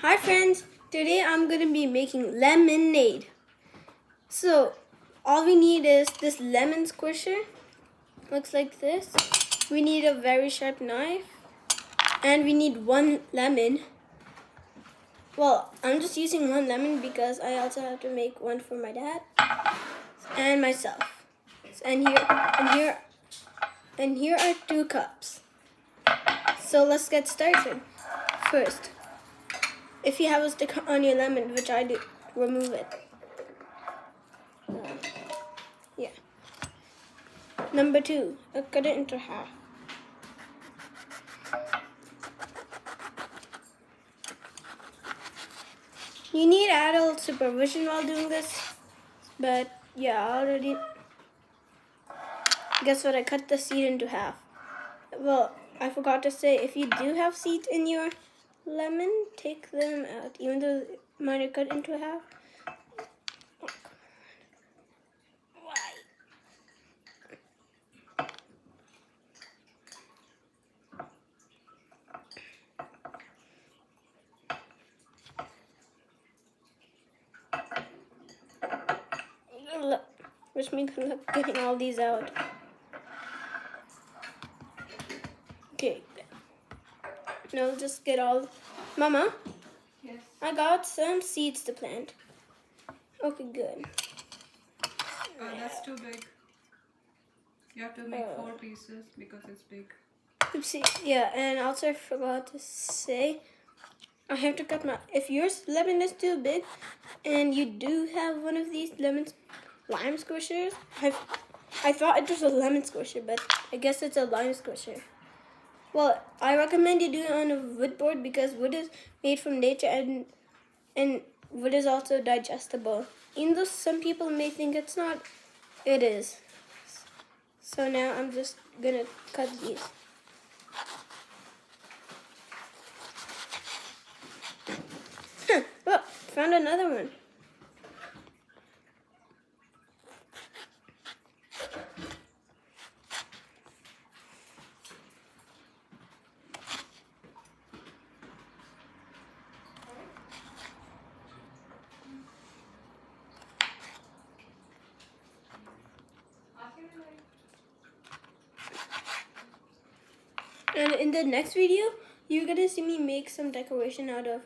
Hi friends, today I'm going to be making lemonade. So all we need is this lemon squisher. Looks like this. We need a very sharp knife and we need one lemon. Well, I'm just using one lemon because I also have to make one for my dad and myself. And here are 2 cups. So let's get started. First, if you have a stick on your lemon, which I do, remove it. Yeah. Number 2, cut it into half. You need adult supervision while doing this, but yeah, I already. Guess what? I cut the seed into half. Well, I forgot to say, if you do have seeds in your lemon, take them out, even though mine are cut into half. Oh, why? Look, which means I'm getting all these out. Okay. Now we'll just get all. Mama? Yes. I got some seeds to plant. Okay, good. That's too big. You have to make 4 pieces because it's big. Oopsie. Yeah, and also I forgot to say, I have to cut my. If your lemon is too big, and you do have one of these lime squishers, I thought it was a lemon squisher, but I guess it's a lime squisher. Well, I recommend you do it on a wood board because wood is made from nature and wood is also digestible. Even though some people may think it's not, it is. So now I'm just gonna cut these. Oh, found another one. And in the next video, you're gonna see me make some decoration out of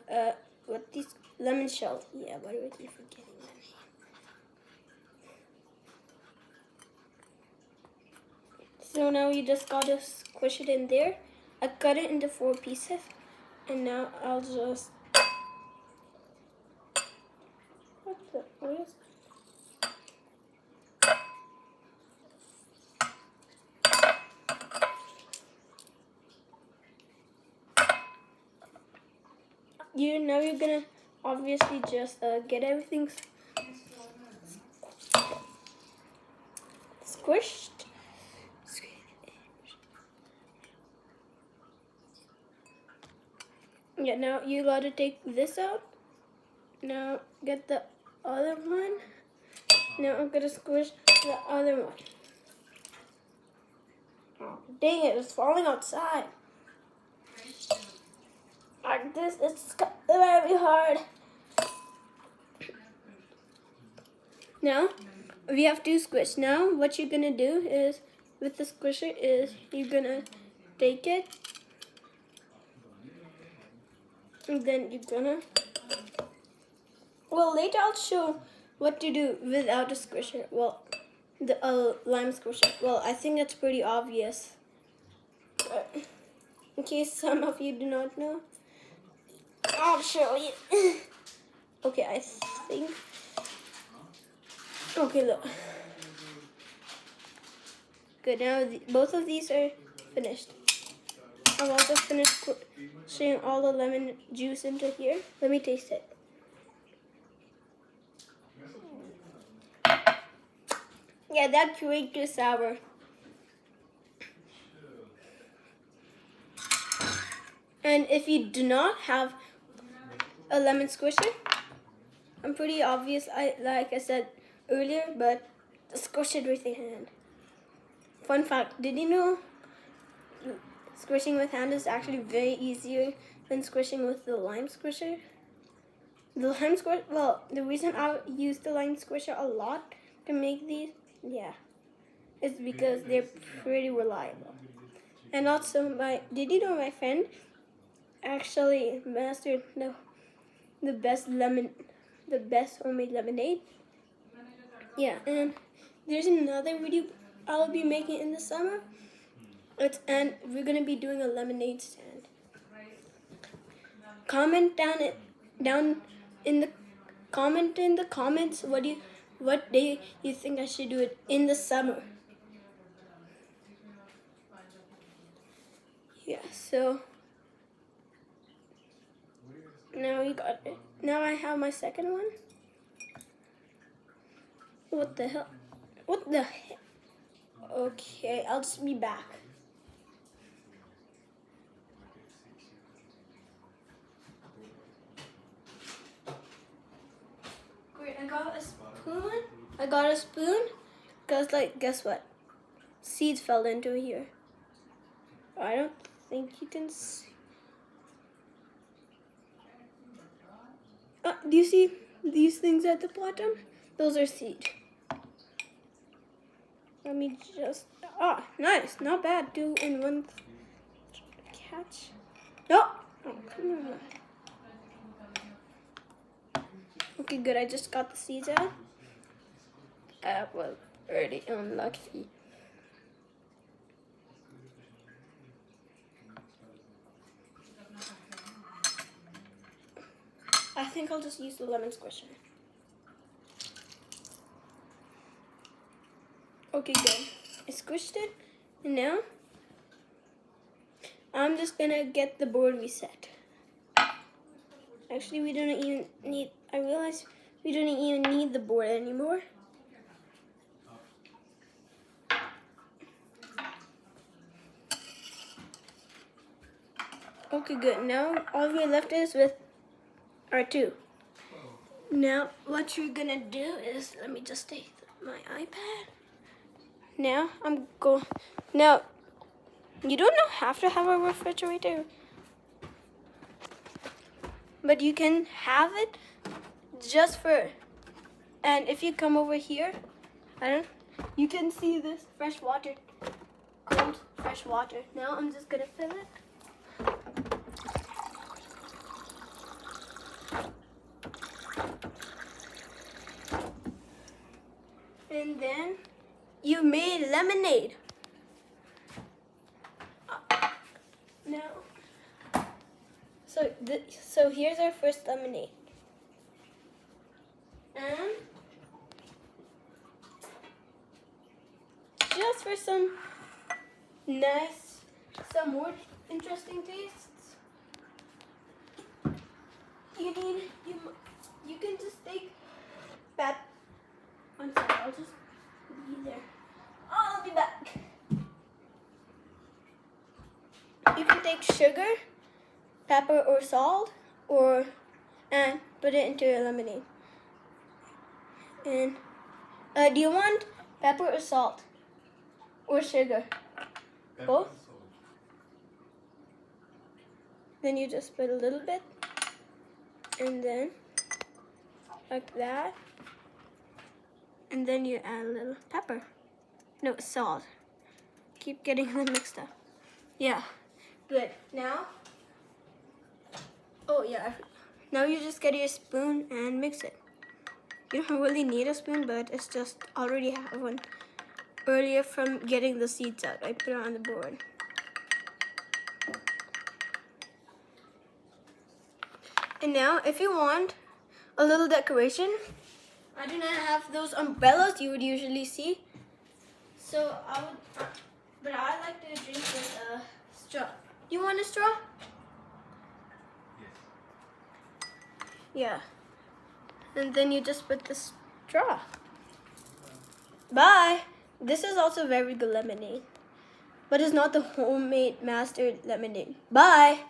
what these lemon shells. Yeah, why do I keep forgetting the name? So now you just gotta squish it in there. I cut it into 4 pieces, and now I'll just. What is? You're gonna obviously just get everything squished. Yeah, now you gotta take this out. Now get the other one. Now I'm gonna squish the other one. Oh, dang it, it's falling outside. Like this, it's very hard. Now, we have to squish. Now, what you're gonna do is, with the squisher, is you're gonna take it, and then you're gonna. Well, later I'll show what to do without a squisher. Well, the lime squisher. Well, I think that's pretty obvious. But in case some of you do not know, I'll show you. Okay, I think. Okay, look. Good, now both of these are finished. I've also finished squishing all the lemon juice into here. Let me taste it. Yeah, that's way too sour. And if you do not have a lemon squisher, I'm pretty obvious, like I said earlier, but squish it with your hand. Fun fact, did you know squishing with hand is actually very easier than squishing with the lime squisher? The lime squish. Well, the reason I use the lime squisher a lot to make these, is because they're pretty reliable. And also, did you know my friend actually mastered the best homemade lemonade? Yeah, and there's another video I'll be making in the summer. And we're gonna be doing a lemonade stand. Comment down in the comments what day you think I should do it in the summer. Yeah, so now we got it. Now I have my second one. What the hell? What the heck? Okay, I'll just be back. Great, I got a spoon. Cause guess what? Seeds fell into here. I don't think you can see. Do you see these things at the bottom? Those are seeds. Let me just. Nice, not bad. 2 in 1 catch. No. Oh, come on. Okay, good. I just got the seeds out. I was already unlucky. I think I'll just use the lemon squisher. Okay, good. I squished it, and now I'm just gonna get the board reset. Actually, we don't even need. I realized we don't even need the board anymore. Okay, good. Now all we're left is with our 2. Now what you're gonna do is, let me just take my iPad. Now Now you don't have to have a refrigerator, but you can have it just for. And if you come over here, you can see this fresh water, cold fresh water. Now I'm just gonna fill it. And then you made lemonade. Now, so here's our first lemonade. And just for some more interesting tastes, you can just take that. One second, I'll just be there. I'll be back. You can take sugar, pepper, or salt, and put it into your lemonade. And do you want pepper or salt or sugar? Both. Then you just put a little bit, and then like that. And then you add a little pepper. No, salt. Keep getting them mixed up. Yeah, good. Now, now you just get your spoon and mix it. You don't really need a spoon, but it's just already have one earlier from getting the seeds out. I put it on the board. And now, if you want a little decoration, I do not have those umbrellas you would usually see. So but I like to drink with a straw. You want a straw? Yes. Yeah. And then you just put the straw. Bye. This is also very good lemonade, but it's not the homemade mastered lemonade. Bye.